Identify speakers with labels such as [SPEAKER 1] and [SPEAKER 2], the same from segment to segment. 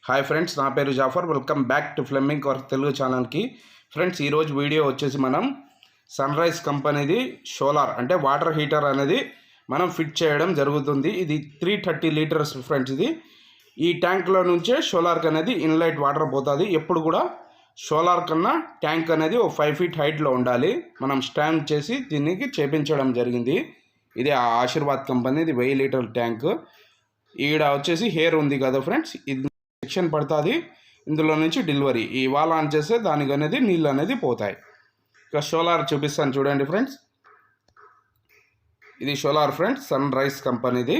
[SPEAKER 1] Hi friends, నా పేరు Jafar. Welcome back to flaming our Telugu ఛానల్కి. ఫ్రెండ్స్, ఈరోజు వీడియో వచ్చేసి మనం సన్ రైజ్ కంపెనీది సోలార్ అంటే వాటర్ హీటర్ అనేది మనం ఫిట్ చేయడం జరుగుతుంది. ఇది 330 లీటర్స్ ఫ్రెండ్స్. ఇది ఈ ట్యాంక్లో నుంచే సోలార్కి అనేది ఇన్లైట్ వాటర్ పోతుంది. ఎప్పుడు కూడా సోలార్ కన్నా ట్యాంక్ అనేది ఒక 5 ఫీట్ హైట్లో ఉండాలి. మనం స్టాండ్ చేసి దీనికి చేపించడం జరిగింది. ఇది ఆశీర్వాద్ కంపెనీ, ఇది 1000 లీటర్ ట్యాంక్. ఈడ వచ్చేసి హెయిర్ ఉంది కదా ఫ్రెండ్స్, ఇది సెక్షన్ పడుతుంది. ఇందులో నుంచి డెలివరీ ఈ వాల్ ఆన్ చేస్తే దానికి అనేది నీళ్ళు అనేది పోతాయి. ఇక సోలార్ చూపిస్తాను చూడండి ఫ్రెండ్స్. ఇది సోలార్ ఫ్రెండ్స్, సన్ రైజ్ కంపెనీది.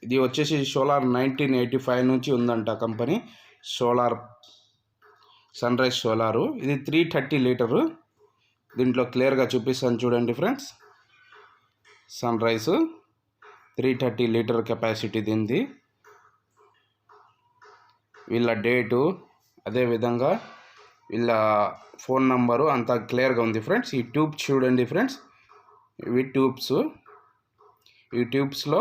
[SPEAKER 1] ఇది వచ్చేసి సోలార్ 1985 నుంచి ఉందంట company. Solar Sunrise solar. ఇది 330 లీటరు. దీంట్లో క్లియర్గా చూపిస్తాను చూడండి friends. Sunrise 330 litre capacity దీనిది. వీళ్ళ డేటు, అదేవిధంగా వీళ్ళ ఫోన్ నంబరు అంతా క్లియర్గా ఉంది ఫ్రెండ్స్. ఈ ట్యూబ్ చూడండి ఫ్రెండ్స్, ఇవి ట్యూబ్స్. ఈ ట్యూబ్స్లో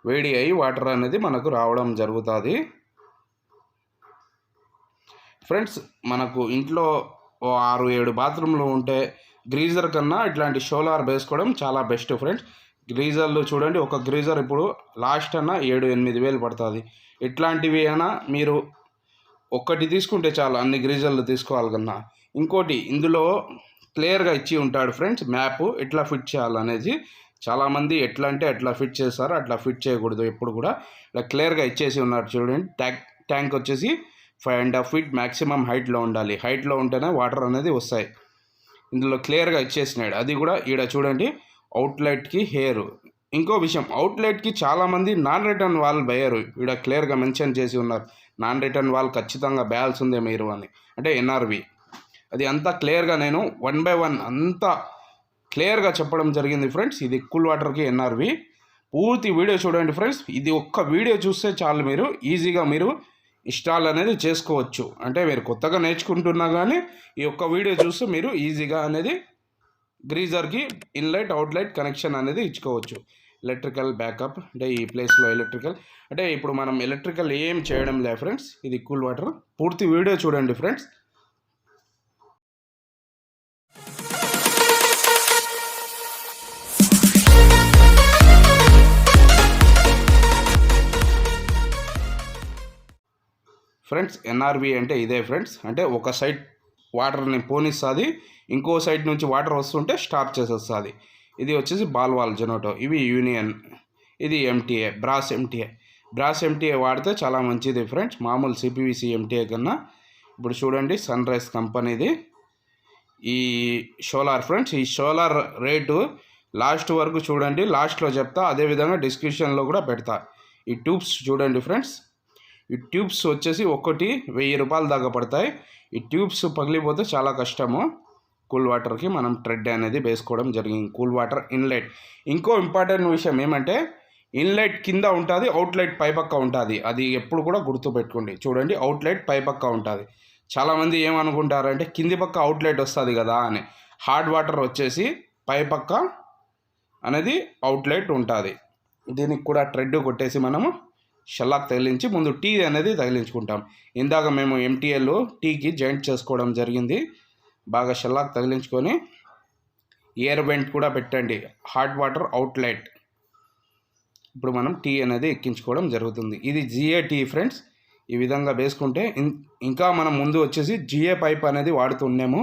[SPEAKER 1] వేడి అయ్యి వాటర్ అనేది మనకు రావడం జరుగుతుంది ఫ్రెండ్స్. మనకు ఇంట్లో 6-7 బాత్రూమ్లు ఉంటే గ్రీజర్ కన్నా ఇట్లాంటి సోలార్ వేసుకోవడం చాలా బెస్ట్ ఫ్రెండ్స్. గ్రీజర్లు చూడండి, ఒక గ్రీజర్ ఇప్పుడు లాస్ట్ అన్న 7-8 వేలు పడుతుంది. ఇట్లాంటివి అయినా మీరు ఒక్కటి తీసుకుంటే చాలు, అన్ని గ్రీజర్లు తీసుకోవాలి కన్నా. ఇంకోటి ఇందులో క్లియర్గా ఇచ్చి ఉంటాడు ఫ్రెండ్స్ మ్యాప్, ఎట్లా ఫిట్ చేయాలనేది. చాలామంది ఎట్లా అంటే అట్లా ఫిట్ చేస్తారు, అట్లా ఫిట్ చేయకూడదు. ఎప్పుడు కూడా ఇలా క్లియర్గా ఇచ్చేసి ఉన్నారు చూడండి. ట్యాంక్ వచ్చేసి 5.5 ఫీట్ మ్యాక్సిమం హైట్లో ఉండాలి. హైట్లో ఉంటేనే వాటర్ అనేది వస్తాయి. ఇందులో క్లియర్గా ఇచ్చేసినాడు. అది కూడా ఈడ చూడండి, అవుట్లెట్కి హెయిర్. ఇంకో విషయం, అవుట్లెట్కి చాలామంది నాన్ రిటర్న్ వాల్ వేయరు. ఇక్కడ క్లియర్గా మెన్షన్ చేసి ఉన్నారు, నాన్ రిటర్న్ వాల్ ఖచ్చితంగా వేయాల్సిందే మీరు అని, అంటే ఎన్ఆర్వి. అది అంతా క్లియర్గా నేను 1 by 1 అంతా క్లియర్గా చెప్పడం జరిగింది ఫ్రెండ్స్. ఇది కూల్ వాటర్కి ఎన్ఆర్వి. పూర్తి వీడియో చూడండి ఫ్రెండ్స్. ఇది ఒక్క వీడియో చూస్తే చాలు, మీరు ఈజీగా మీరు ఇన్స్టాల్ అనేది చేసుకోవచ్చు. అంటే మీరు కొత్తగా నేర్చుకుంటున్నా కానీ ఈ ఒక్క వీడియో చూస్తే మీరు ఈజీగా అనేది గ్రీజర్కి ఇన్లైట్ అవుట్లైట్ కనెక్షన్ అనేది ఇచ్చుకోవచ్చు. ఎలక్ట్రికల్ బ్యాకప్ అంటే ఈ ప్లేస్లో ఎలక్ట్రికల్, అంటే ఇప్పుడు మనం ఎలక్ట్రికల్ ఏం చేయడం లే ఫ్రెండ్స్. ఇది కూల్ వాటర్. పూర్తి వీడియో చూడండి ఫ్రెండ్స్. ఫ్రెండ్స్, ఎన్ఆర్వి అంటే ఇదే ఫ్రెండ్స్. అంటే ఒక సైడ్ వాటర్ని పోనిస్తుంది, ఇంకో సైడ్ నుంచి వాటర్ వస్తుంటే స్టాప్ చేసేస్తుంది. ఇది వచ్చేసి బాల్ వాల్ జెనోటో. ఇవి యూనియన్. ఇది empty a, brass empty a. Brass empty a వాడితే చాలా మంచిది ఫ్రెండ్స్, మామూలు సిపివిసి ఎంటీఏ కన్నా. ఇప్పుడు చూడండి సన్ రైజ్ కంపెనీది ఈ సోలార్ ఫ్రెండ్స్. ఈ సోలార్ రేటు లాస్ట్ వరకు చూడండి, లాస్ట్లో చెప్తా. అదేవిధంగా డిస్క్రిప్షన్లో కూడా పెడతా. ఈ ట్యూబ్స్ చూడండి ఫ్రెండ్స్. ఈ ట్యూబ్స్ వచ్చేసి ఒక్కటి 1000 రూపాయల దాకా పడతాయి. ఈ ట్యూబ్స్ పగిలిపోతే చాలా కష్టము. కూల్ వాటర్కి మనం థ్రెడ్ అనేది వేసుకోవడం జరిగింది. Cool water inlet. ఇంకో ఇంపార్టెంట్ విషయం ఏమంటే, ఇన్లెట్ కింద ఉంటుంది, అవుట్లెట్ పైపక్క ఉంటుంది. అది ఎప్పుడు కూడా గుర్తుపెట్టుకోండి. చూడండి, అవుట్లెట్ పైపక్క ఉంటుంది. చాలామంది ఏమనుకుంటారంటే కింది పక్క అవుట్లెట్ వస్తుంది కదా అని. హార్డ్ వాటర్ వచ్చేసి పైపక్క అనేది అవుట్లెట్ ఉంటుంది. దీనికి కూడా థ్రెడ్ కొట్టేసి మనము షెల్లాక్ తగిలించి ముందు టీ అనేది తగిలించుకుంటాం. ఇందాక మేము ఎంటీఎల్ టీకి జాయింట్ చేసుకోవడం జరిగింది. బాగా షెల్లాక్ తగిలించుకొని ఎయిర్ వెంట్ కూడా పెట్టండి, హాట్ వాటర్ అవుట్లెట్. ఇప్పుడు మనం టీ అనేది ఎక్కించుకోవడం జరుగుతుంది. ఇది జిఏ టీ ఫ్రెండ్స్. ఈ విధంగా వేసుకుంటే ఇంకా మనం ముందు వచ్చేసి జిఏ పైప్ అనేది వాడుతున్నాము.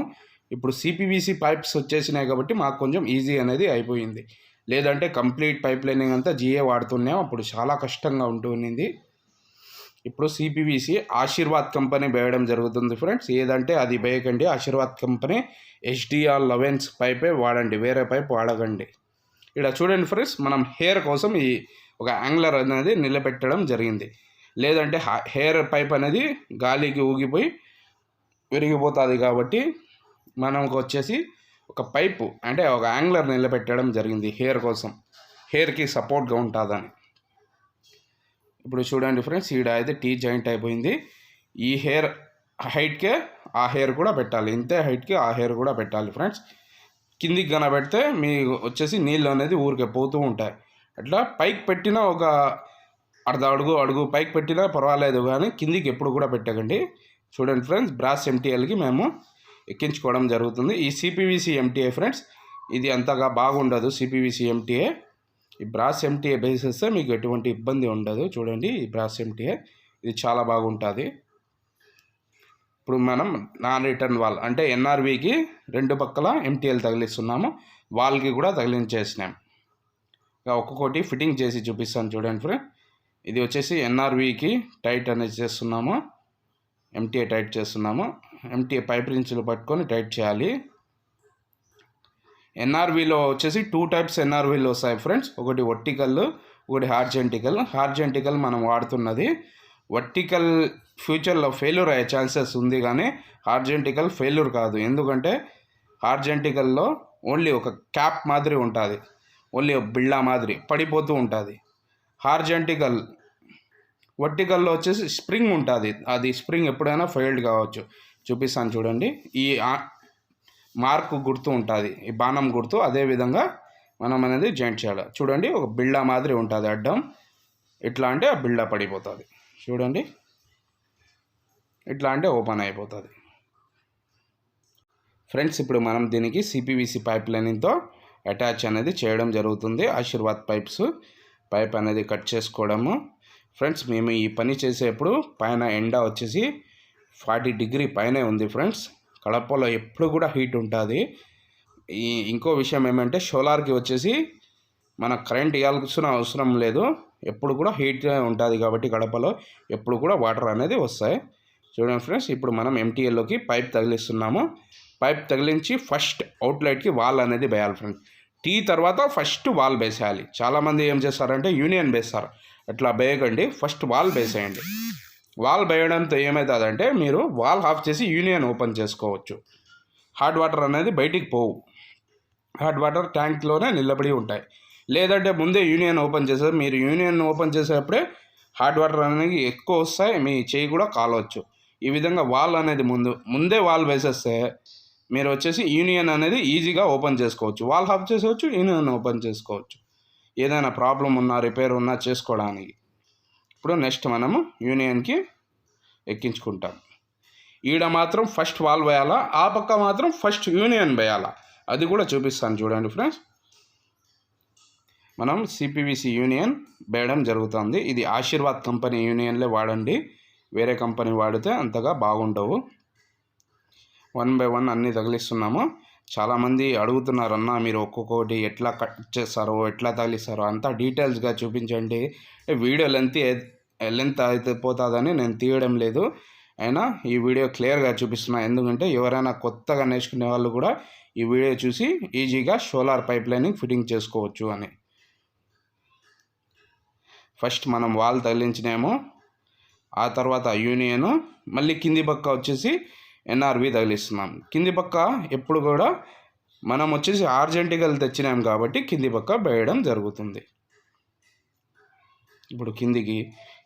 [SPEAKER 1] ఇప్పుడు సిపివిసి పైప్స్ వచ్చేసినాయి కాబట్టి మాకు కొంచెం ఈజీ అనేది అయిపోయింది. లేదంటే కంప్లీట్ పైప్ లైనింగ్ అంతా జిఏ వాడుతున్నాం, అప్పుడు చాలా కష్టంగా ఉంటున్నది. ఇప్పుడు సిపివిసి ఆశీర్వాద్ కంపెనీ వేయడం జరుగుతుంది ఫ్రెండ్స్. ఏదంటే అది వేయకండి, ఆశీర్వాద్ కంపెనీ HDR 11 పైపే వాడండి, వేరే పైప్ వాడకండి. ఇక్కడ చూడండి ఫ్రెండ్స్, మనం హెయిర్ కోసం ఈ ఒక యాంగ్లర్ అనేది నిలబెట్టడం జరిగింది. లేదంటే హెయిర్ పైప్ అనేది గాలికి ఊగిపోయి విరిగిపోతుంది. కాబట్టి మనకు వచ్చేసి ఒక పైపు అంటే ఒక యాంగ్లర్ నిలబెట్టడం జరిగింది హెయిర్ కోసం, హెయిర్కి సపోర్ట్గా ఉంటుందని. ఇప్పుడు చూడండి ఫ్రెండ్స్, ఈడ అయితే టీ జాయింట్ అయిపోయింది. ఈ హెయిర్ హైట్కే ఆ హెయిర్ కూడా పెట్టాలి, ఇంతే హైట్కి ఆ హెయిర్ కూడా పెట్టాలి ఫ్రెండ్స్. కిందికి కనబెడితే మీకు వచ్చేసి నీళ్ళు అనేది ఊరికే పోతూ ఉంటాయి. అట్లా పైకి పెట్టిన ఒక అర్ధ అడుగు పైకి పెట్టినా పర్వాలేదు, కానీ కిందికి ఎప్పుడు కూడా పెట్టకండి. చూడండి ఫ్రెండ్స్, బ్రాస్ ఎంటీఎల్కి మేము ఎక్కించుకోవడం జరుగుతుంది. ఈ సిపివిసి ఎంటీఏ ఫ్రెండ్స్, ఇది అంతగా బాగుండదు. సిపివిసి ఎంటీఏ, ఈ బ్రాస్ ఎంటీఏ బేసేస్తే మీకు ఎటువంటి ఇబ్బంది ఉండదు. చూడండి, ఈ బ్రాస్ ఎంటీఏ ఇది చాలా బాగుంటుంది. ఇప్పుడు మనం నాన్ రిటర్న్ వాల్ అంటే ఎన్ఆర్వికి 2 పక్కల ఎంటీఎల్ తగిలిస్తున్నాము, వాల్కి కూడా తగిలించేసినాం. ఒక్కొక్కటి ఫిట్టింగ్ చేసి చూపిస్తాను చూడండి ఫ్రెండ్. ఇది వచ్చేసి ఎన్ఆర్వికి టైట్ అనేది చేస్తున్నాము, ఎంటీఏ టైట్ చేస్తున్నాము. ఎంటీఏ పైప్ రించులు పట్టుకొని టైట్ చేయాలి. ఎన్ఆర్విలో వచ్చేసి 2 టైప్స్ ఎన్ఆర్విలు వస్తాయి ఫ్రెండ్స్. ఒకటి వర్టికల్, ఒకటి హార్జెంటికల్. హార్జెంటికల్ మనం వాడుతున్నది. వర్టికల్ ఫ్యూచర్లో ఫెయిల్యూర్ అయ్యే ఛాన్సెస్ ఉంది, కానీ హార్జెంటికల్ ఫెయిల్యూర్ కాదు. ఎందుకంటే హార్జెంటికల్లో ఓన్లీ ఒక క్యాప్ మాదిరి ఉంటుంది, ఓన్లీ బిళ్ళ మాదిరి పడిపోతూ ఉంటుంది. వర్టికల్లో వచ్చేసి స్ప్రింగ్ ఉంటుంది, అది స్ప్రింగ్ ఎప్పుడైనా ఫెయిల్డ్ కావచ్చు. చూపిస్తాను చూడండి. ఈ మార్క్ గుర్తు ఉంటుంది, ఈ బాణం గుర్తు, అదేవిధంగా మనం అనేది జాయింట్ చేయాలి. చూడండి, ఒక బిళ్ళ మాదిరి ఉంటుంది అడ్డం. ఇట్లా అంటే ఆ బిళ్ళ పడిపోతుంది. చూడండి, ఇట్లా అంటే ఓపెన్ అయిపోతుంది ఫ్రెండ్స్. ఇప్పుడు మనం దీనికి సిపివిసి పైప్ లైనింగ్తో అటాచ్ అనేది చేయడం జరుగుతుంది. ఆశీర్వాద్ పైప్ అనేది కట్ చేసుకోవడము. ఫ్రెండ్స్, మేము ఈ పని చేసేప్పుడు పైన ఎండ వచ్చేసి 40 డిగ్రీ పైనే ఉంది ఫ్రెండ్స్. కడపలో ఎప్పుడు కూడా హీట్ ఉంటుంది. ఇంకో విషయం ఏమంటే సోలార్కి వచ్చేసి మన కరెంట్ ఇవ్వాల్సిన అవసరం లేదు, ఎప్పుడు కూడా హీట్ ఉంటుంది. కాబట్టి కడపలో ఎప్పుడు కూడా వాటర్ అనేది వస్తాయి. చూడండి ఫ్రెండ్స్, ఇప్పుడు మనం ఎంటీఎల్లోకి పైప్ తగిలిస్తున్నాము. పైప్ తగిలించి ఫస్ట్ అవుట్లెట్కి వాల్ అనేది వేయాలి ఫ్రెండ్స్. తర్వాత ఫస్ట్ వాల్ వేసేయాలి. చాలామంది ఏం చేస్తారంటే యూనియన్ వేస్తారు, అట్లా వేయకండి. ఫస్ట్ వాల్ వేసేయండి. వాల్ వేయడంతో ఏమవుతుందంటే మీరు వాల్ ఆఫ్ చేసి యూనియన్ ఓపెన్ చేసుకోవచ్చు. హాట్ వాటర్ అనేది బయటికి పోవు, హాట్ వాటర్ ట్యాంక్లోనే నిలబడి ఉంటాయి. లేదంటే ముందే యూనియన్ ఓపెన్ చేస్తారు, మీరు యూనియన్ ఓపెన్ చేసేటప్పుడే హాట్ వాటర్ అనేది ఎక్కువ వస్తాయి, మీ చేయి కూడా కాలవచ్చు. ఈ విధంగా వాల్ అనేది ముందే వాల్ వేసేస్తే మీరు వచ్చేసి యూనియన్ అనేది ఈజీగా ఓపెన్ చేసుకోవచ్చు. వాల్ ఆఫ్ చేసుకోవచ్చు, యూనియన్ ఓపెన్ చేసుకోవచ్చు, ఏదైనా ప్రాబ్లం ఉన్నా రిపేర్ ఉన్నా చేసుకోవడానికి. ఇప్పుడు నెక్స్ట్ మనము యూనియన్కి ఎక్కించుకుంటాం. ఈడ మాత్రం ఫస్ట్ వాల్ వేయాలా, ఆ పక్క మాత్రం ఫస్ట్ యూనియన్ వేయాలా, అది కూడా చూపిస్తాను చూడండి ఫ్రెండ్స్. మనం సిపివిసి యూనియన్ వేయడం జరుగుతుంది. ఇది ఆశీర్వాద్ కంపెనీ యూనియన్లే వాడండి, వేరే కంపెనీ వాడితే అంతగా బాగుండవు. 1 బై 1 అన్నీ తగిలిస్తున్నాము. చాలామంది అడుగుతున్నారు, అన్న మీరు ఒక్కొక్కటి ఎట్లా కట్ చేస్తారో ఎట్లా తగిలిస్తారో అంతా డీటెయిల్స్గా చూపించండి. వీడియో లెంత్ అయితే పోతుందని నేను తీయడం లేదు, అయినా ఈ వీడియో క్లియర్గా చూపిస్తున్నా. ఎందుకంటే ఎవరైనా కొత్తగా నేర్చుకునే వాళ్ళు కూడా ఈ వీడియో చూసి ఈజీగా సోలార్ పైప్ లైనింగ్ ఫిట్టింగ్ చేసుకోవచ్చు అని. ఫస్ట్ మనం వాల్ తగిలించినాము, ఆ తర్వాత యూనియను, మళ్ళీ కింది పక్క వచ్చేసి ఎన్ఆర్వి తగిలిస్తున్నాం. కింది పక్క ఎప్పుడు కూడా మనం వచ్చేసి హార్జెంటికల్ తెచ్చినాం కాబట్టి కింది పక్క వేయడం జరుగుతుంది. ఇప్పుడు కిందికి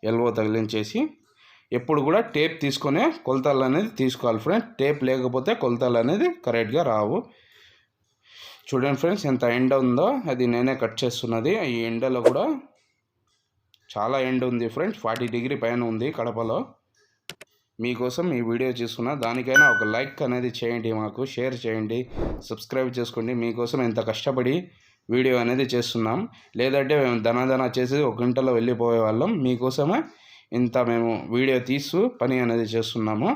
[SPEAKER 1] ఎల్బో తగిలించేసి ఎప్పుడు కూడా టేప్ తీసుకునే కొలతలు అనేది తీసుకోవాలి ఫ్రెండ్స్. టేప్ లేకపోతే కొలతలు అనేది కరెక్ట్గా రావు. చూడండి ఫ్రెండ్స్, ఎంత ఎండ ఉందో, అది నేనే కట్ చేస్తున్నది. ఈ ఎండలో కూడా చాలా ఎండ ఉంది ఫ్రెండ్స్, 40 డిగ్రీ పైన ఉంది కడపలో. మీకోసం ఈ వీడియో చూసుకున్నా, దానికైనా ఒక లైక్ అనేది చేయండి, మాకు షేర్ చేయండి, సబ్స్క్రైబ్ చేసుకోండి. మీకోసం ఎంత కష్టపడి వీడియో అనేది చేస్తున్నాం, లేదంటే మేము ధనాధన చేసి 1 గంటలో వెళ్ళిపోయే వాళ్ళం. మీకోసమే ఇంత మేము వీడియో తీస్తూ పని అనేది చేస్తున్నాము.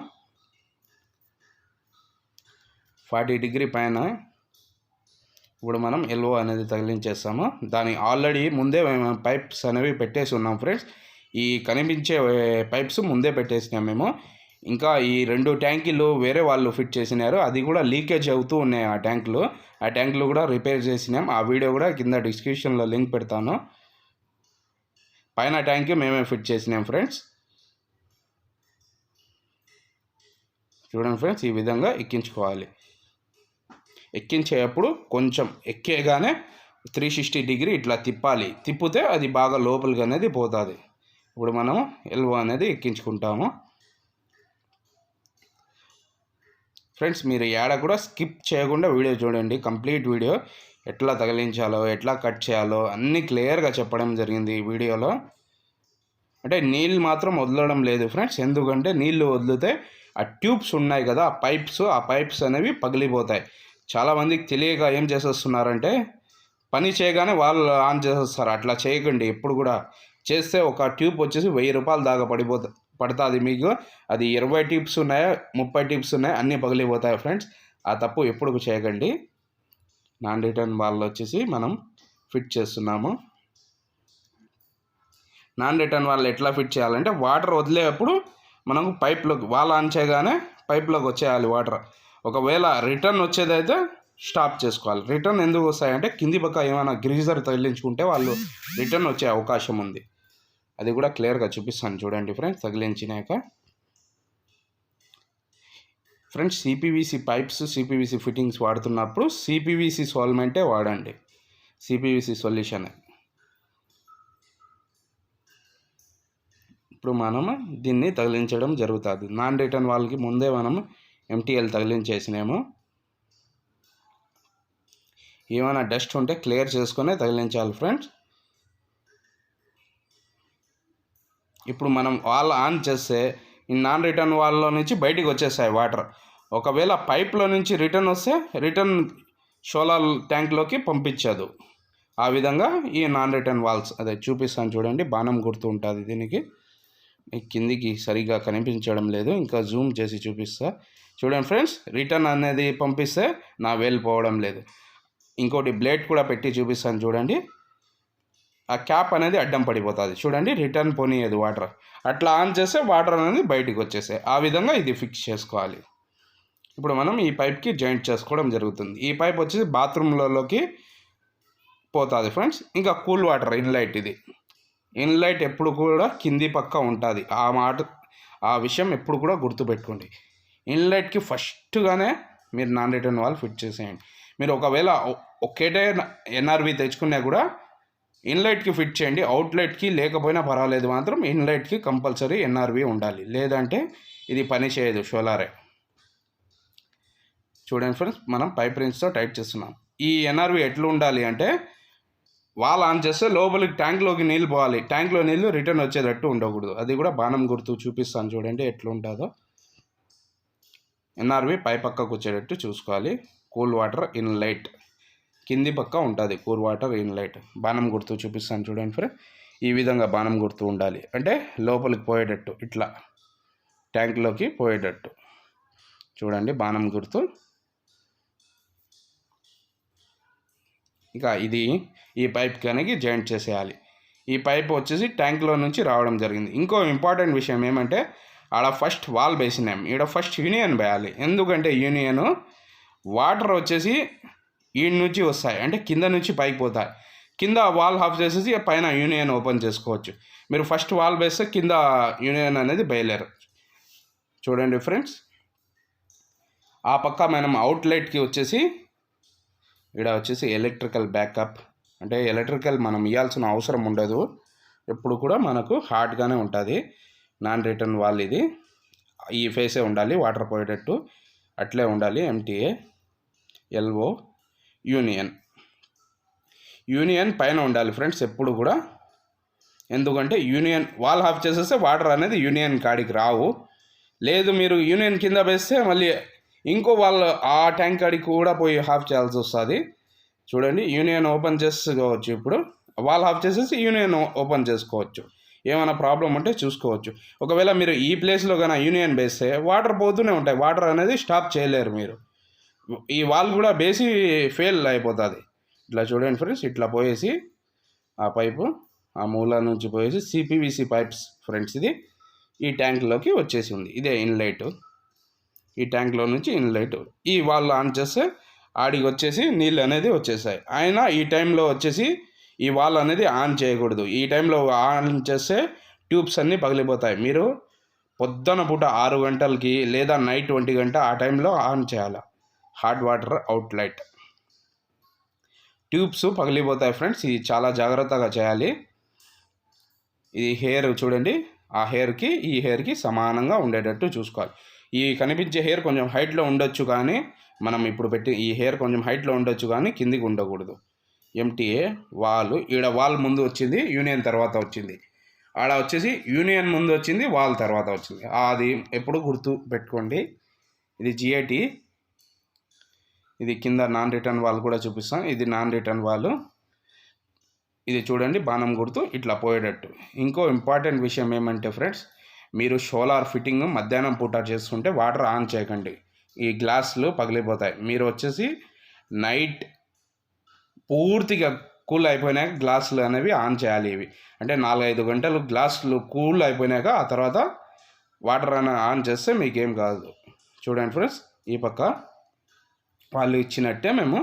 [SPEAKER 1] 40 డిగ్రీ పైన ఇప్పుడు మనం ఎల్ఓ అనేది తగిలించేస్తాము. దాని ఆల్రెడీ ముందే మేము పైప్స్ అనేవి పెట్టేసి ఉన్నాం ఫ్రెండ్స్. ఈ కనిపించే పైప్స్ ముందే పెట్టేసినాం మేము. ఇంకా ఈ 2 ట్యాంకులు వేరే వాళ్ళు ఫిట్ చేసినారు, అది కూడా లీకేజ్ అవుతూ ఉన్నాయి. ఆ ట్యాంకులు కూడా రిపేర్ చేసినాం. ఆ వీడియో కూడా కింద డిస్క్రిప్షన్లో లింక్ పెడతాను. పైన ట్యాంక్ మేమే ఫిట్ చేసినాం ఫ్రెండ్స్. చూడండి ఫ్రెండ్స్, ఈ విధంగా ఎక్కించుకోవాలి. ఎక్కించేటప్పుడు కొంచెం ఎక్కేగానే 360 డిగ్రీ ఇట్లా తిప్పాలి, తిప్పితే అది బాగా లోపలికి అనేది పోతుంది. ఇప్పుడు మనము ఎల్బో అనేది ఎక్కించుకుంటాము ఫ్రెండ్స్. మీరు ఏడ కూడా స్కిప్ చేయకుండా వీడియో చూడండి, కంప్లీట్ వీడియో ఎట్లా తగిలించాలో ఎట్లా కట్ చేయాలో అన్నీ క్లియర్గా చెప్పడం జరిగింది ఈ వీడియోలో. అంటే నీళ్ళు మాత్రం వదలడం లేదు ఫ్రెండ్స్. ఎందుకంటే నీళ్ళు వదిలితే ఆ ట్యూబ్స్ ఉన్నాయి కదా, ఆ పైప్స్ అనేవి పగిలిపోతాయి. చాలామందికి తెలియక ఏం చేసేస్తున్నారంటే పని చేయగానే వాళ్ళు ఆన్ చేసేస్తారు. అట్లా చేయకండి ఎప్పుడు కూడా. చేస్తే ఒక ట్యూబ్ వచ్చేసి 1000 రూపాయల దాకా పడుతుంది మీకు. అది 20 ట్యూబ్స్ ఉన్నాయా 30 ట్యూబ్స్ ఉన్నాయా అన్నీ పగిలిపోతాయి ఫ్రెండ్స్. ఆ తప్పు ఎప్పుడు చేయకండి. నాన్ రిటర్న్ వాల్ వచ్చేసి మనం ఫిట్ చేస్తున్నాము. నాన్ రిటర్న్ వాల్ ఎట్లా ఫిట్ చేయాలంటే వాటర్ వదిలేటప్పుడు మనకు పైప్లోకి వాల్ ఆన్ చేయగానే పైప్లోకి వచ్చేయాలి వాటర్. ఒకవేళ రిటర్న్ వచ్చేదైతే స్టాప్ చేసుకోవాలి. రిటర్న్ ఎందుకు వస్తాయంటే కింది పక్క ఏమైనా గ్రీజర్ తగిలించుకుంటే వాళ్ళు రిటర్న్ వచ్చే అవకాశం ఉంది. అది కూడా క్లియర్గా చూపిస్తాను చూడండి ఫ్రెండ్స్. తగిలించినాక friends CPVC pipes CPVC fittings వాడుతున్నప్పుడు సిపివిసి సాల్మెంటే వాడండి. CPVC solution. ఇప్పుడు మనం దీన్ని తగిలించడం జరుగుతుంది. నాన్ రిటర్న్ వాళ్ళకి ముందే మనం ఎంటీఎల్ తగిలించేసినాము. ఏమైనా డస్ట్ ఉంటే క్లియర్ చేసుకొని తగిలించాలి ఫ్రెండ్స్. ఇప్పుడు మనం వాల్ ఆన్ చేస్తే ఈ నాన్ రిటర్న్ వాల్లో నుంచి బయటికి వచ్చేస్తాయి వాటర్. ఒకవేళ పైప్లో నుంచి రిటర్న్ వస్తే రిటర్న్ సోలార్ ట్యాంక్లోకి పంపించదు. ఆ విధంగా ఈ నాన్ రిటర్న్ వాల్స్ అదే చూపిస్తాను చూడండి. బాణం గుర్తు ఉంటుంది దీనికి. కిందికి సరిగ్గా కనిపించడం లేదు, ఇంకా జూమ్ చేసి చూపిస్తా చూడండి ఫ్రెండ్స్. రిటర్న్ అనేది పంపిస్తే నా వేలు పోవడం లేదు. ఇంకోటి బ్లేడ్ కూడా పెట్టి చూపిస్తాను చూడండి. ఆ క్యాప్ అనేది అడ్డం పడిపోతుంది చూడండి. రిటర్న్ పోనీయదు వాటర్. అట్లా ఆన్ చేస్తే వాటర్ అనేది బయటికి వచ్చేసాయి. ఆ విధంగా ఇది ఫిక్స్ చేసుకోవాలి. ఇప్పుడు మనం ఈ పైప్కి జాయింట్ చేసుకోవడం జరుగుతుంది. ఈ పైప్ వచ్చేసి బాత్రూమ్లలోకి పోతుంది ఫ్రెండ్స్. ఇంకా కూల్ వాటర్ ఇన్లైట్. ఇది ఇన్లైట్ ఎప్పుడు కూడా కింది పక్క ఉంటుంది. ఆ విషయం ఎప్పుడు కూడా గుర్తుపెట్టుకోండి. ఇన్లైట్కి ఫస్ట్గానే మీరు నాన్ రిటర్న్ వాల్ ఫిట్ చేసేయండి. మీరు ఒకవేళ ఒకేటే ఎన్ఆర్వి తెచ్చుకున్నా కూడా ఇన్లైట్కి ఫిట్ చేయండి. అవుట్లెట్కి లేకపోయినా పర్వాలేదు, మాత్రం ఇన్లైట్కి కంపల్సరీ ఎన్ఆర్వి ఉండాలి. లేదంటే ఇది పని చేయదు సోలారే. చూడండి ఫ్రెండ్స్, మనం పైప్ రింగ్స్తో టైట్ చేస్తున్నాం. ఈ ఎన్ఆర్వి ఎట్లా ఉండాలి అంటే వాల్ ఆన్ చేస్తే లోపలికి ట్యాంక్లోకి నీళ్ళు పోవాలి. ట్యాంక్లో నీళ్ళు రిటర్న్ వచ్చేటట్టు ఉండకూడదు. అది కూడా బాణం గుర్తు చూపిస్తాను చూడండి ఎట్లా ఉంటుందో. ఎన్ఆర్వి పై పక్కకు వచ్చేటట్టు చూసుకోవాలి. కూల్ వాటర్ ఇన్లైట్ కింది పక్క ఉంటుంది. కూల్ వాటర్ ఇన్లైట్ బాణం గుర్తు చూపిస్తాను చూడండి ఫ్రెండ్. ఈ విధంగా బాణం గుర్తు ఉండాలి. అంటే లోపలికి పోయేటట్టు, ఇట్లా ట్యాంక్లోకి పోయేటట్టు చూడండి బాణం గుర్తు. ఇక ఇది ఈ పైప్ కనుక జాయింట్ చేసేయాలి. ఈ పైప్ వచ్చేసి ట్యాంక్లో నుంచి రావడం జరిగింది. ఇంకో ఇంపార్టెంట్ విషయం ఏమంటే ఆడ ఫస్ట్ వాల్ వేసినాం, ఈడ ఫస్ట్ యూనియన్ వేయాలి. ఎందుకంటే యూనియన్ వాటర్ వచ్చేసి ఈడ నుంచి వస్తాయి, అంటే కింద నుంచి పైకి పోతాయి. కింద వాల్ ఆఫ్ చేసేసి పైన యూనియన్ ఓపెన్ చేసుకోవచ్చు. మీరు ఫస్ట్ వాల్ వేస్తే కింద యూనియన్ అనేది వేయలేరు. చూడండి ఫ్రెండ్స్, ఆ పక్క మనం అవుట్లెట్కి వచ్చేసి ఇక్కడ వచ్చేసి ఎలక్ట్రికల్ బ్యాకప్, అంటే ఎలక్ట్రికల్ మనం ఇవ్వాల్సిన అవసరం ఉండదు. ఎప్పుడు కూడా మనకు హార్డ్గానే ఉంటుంది. నాన్ రిటర్న్ వాల్ ఇది. ఈ ఫేసే ఉండాలి, వాటర్ పోయేటట్టు అట్లే ఉండాలి. ఎంటీఏ ఎల్ఓ యూనియన్ పైన ఉండాలి ఫ్రెండ్స్ ఎప్పుడు కూడా. ఎందుకంటే యూనియన్ వాల్ ఆఫ్ చేసేస్తే వాటర్ అనేది యూనియన్ కాడికి రావు. లేదు మీరు యూనియన్ కింద వేస్తే మళ్ళీ ఇంకో వాళ్ళు ఆ ట్యాంక్ కాడికి కూడా పోయి ఆఫ్ చేయాల్సి వస్తుంది. చూడండి, యూనియన్ ఓపెన్ చేసుకోవచ్చు. ఇప్పుడు వాల్ ఆఫ్ చేసేసి యూనియన్ ఓపెన్ చేసుకోవచ్చు. ఏమైనా ప్రాబ్లం ఉంటే చూసుకోవచ్చు. ఒకవేళ మీరు ఈ ప్లేస్లో కానీ యూనియన్ వేస్తే వాటర్ పోతూనే ఉంటాయి, వాటర్ అనేది స్టాప్ చేయలేరు మీరు. ఈ వాల్ కూడా బేసి ఫెయిల్ అయిపోతుంది. ఇట్లా చూడండి ఫ్రెండ్స్, ఇట్లా పోయేసి ఆ పైపు ఆ మూల నుంచి పోయేసి సిపివిసి పైప్స్ ఫ్రెండ్స్ ఇది ఈ ట్యాంక్లోకి వచ్చేసి ఉంది. ఇదే ఇన్లైట్. ఈ ట్యాంక్లో నుంచి ఇన్లైట్ ఈ వాల్ ఆన్ చేస్తే ఆడికి వచ్చేసి నీళ్ళు అనేది వచ్చేసాయి. అయినా ఈ టైంలో వచ్చేసి ఈ వాల్ అనేది ఆన్ చేయకూడదు. ఈ టైంలో ఆన్ చేస్తే ట్యూబ్స్ అన్నీ పగిలిపోతాయి. మీరు పొద్దున పూట 6 గంటలకి లేదా నైట్ 1 గంట ఆ టైంలో ఆన్ చేయాలి. హాట్ వాటర్ అవుట్లెట్ ట్యూబ్స్ పగిలిపోతాయి ఫ్రెండ్స్. ఇది చాలా జాగ్రత్తగా చేయాలి. ఇది హెయిర్ చూడండి, ఆ హెయిర్కి ఈ హెయిర్కి సమానంగా ఉండేటట్టు చూసుకోవాలి. ఈ కనిపించే హెయిర్ కొంచెం హైట్లో ఉండొచ్చు, కానీ మనం ఇప్పుడు పెట్టి ఈ హెయిర్ కొంచెం హైట్లో ఉండొచ్చు, కానీ కిందికి ఉండకూడదు. ఎంటీఏ వాల్, ఈడ వాల్ ముందు వచ్చింది, యూనియన్ తర్వాత వచ్చింది. ఆడ వచ్చేసి యూనియన్ ముందు వచ్చింది, వాల్ తర్వాత వచ్చింది. అది ఎప్పుడు గుర్తు పెట్టుకోండి. ఇది జిఐటి. ఇది కింద నాన్ రిటర్న్ వాల్ కూడా చూపిస్తాం. ఇది నాన్ రిటర్న్ వాల్. ఇది చూడండి బాణం గుర్తు ఇట్లా పోయేటట్టు. ఇంకో ఇంపార్టెంట్ విషయం ఏమంటే ఫ్రెండ్స్, మీరు సోలార్ ఫిట్టింగ్ మధ్యాహ్నం పూట చేసుకుంటే వాటర్ ఆన్ చేయకండి, ఈ గ్లాసులు పగిలిపోతాయి. మీరు వచ్చేసి నైట్ పూర్తిగా కూల్ అయిపోయినాక గ్లాసులు అనేవి ఆన్ చేయాలి. ఇవి అంటే 4-5 గంటలు గ్లాసులు కూల్ అయిపోయినాక ఆ తర్వాత వాటర్ ఆన్ చేస్తే మీకేం కాదు. చూడండి ఫ్రెండ్స్, ఈ పక్క వాళ్ళు ఇచ్చినట్టే మేము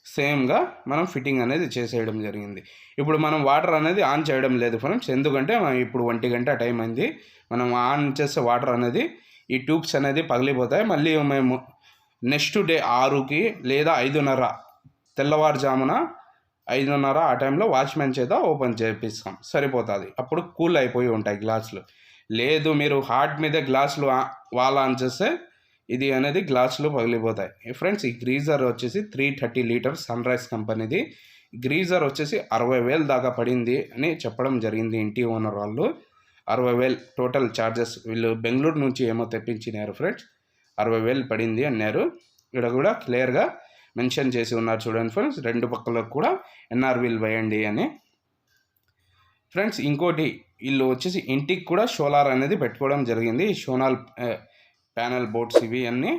[SPEAKER 1] సేమ్గా మనం ఫిట్టింగ్ అనేది చేసేయడం జరిగింది. ఇప్పుడు మనం వాటర్ అనేది ఆన్ చేయడం లేదు ఫ్రెండ్స్, ఎందుకంటే ఇప్పుడు 1 గంట టైం అయింది. మనం ఆన్ చేసే వాటర్ అనేది ఈ ట్యూబ్స్ అనేది పగిలిపోతాయి. మళ్ళీ మేము నెక్స్ట్ డే 6కి లేదా 5:30 తెల్లవారుజామున 5:30 ఆ టైంలో వాచ్మెన్ చేత ఓపెన్ చేపిస్తాం, సరిపోతుంది. అప్పుడు కూల్ అయిపోయి ఉంటాయి గ్లాసులు. లేదు మీరు హాట్ మీద గ్లాసులు వాల్ ఆన్ చేస్తే ఇది అనేది గ్లాసులు పగిలిపోతాయి. ఫ్రెండ్స్, ఈ గ్రీజర్ వచ్చేసి 330 లీటర్స్ సన్ రైజ్ కంపెనీది. గ్రీజర్ వచ్చేసి 60,000 దాకా పడింది అని చెప్పడం జరిగింది ఇంటి ఓనర్ వాళ్ళు. 60,000 టోటల్ ఛార్జెస్. వీళ్ళు బెంగళూరు నుంచి ఏమో తెప్పించినారు ఫ్రెండ్స్, 60,000 పడింది అన్నారు. ఇక్కడ కూడా క్లియర్గా మెన్షన్ చేసి ఉన్నారు చూడండి ఫ్రెండ్స్, 2 పక్కలకు కూడా ఎన్ఆర్వీలు వేయండి అని. ఫ్రెండ్స్, ఇంకోటి వీళ్ళు వచ్చేసి ఇంటికి కూడా సోలార్ అనేది పెట్టుకోవడం జరిగింది. సోలార్ ప్యానల్ బోర్డ్స్ ఇవి అన్నీ.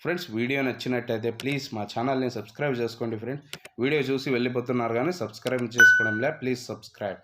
[SPEAKER 1] ఫ్రెండ్స్, వీడియో నచ్చినట్టయితే ప్లీజ్ మా ఛానల్ని సబ్స్క్రైబ్ చేసుకోండి ఫ్రెండ్స్. వీడియో చూసి వెళ్ళిపోతున్నారు కానీ సబ్స్క్రైబ్ చేసుకోవడం లే, ప్లీజ్ సబ్స్క్రైబ్.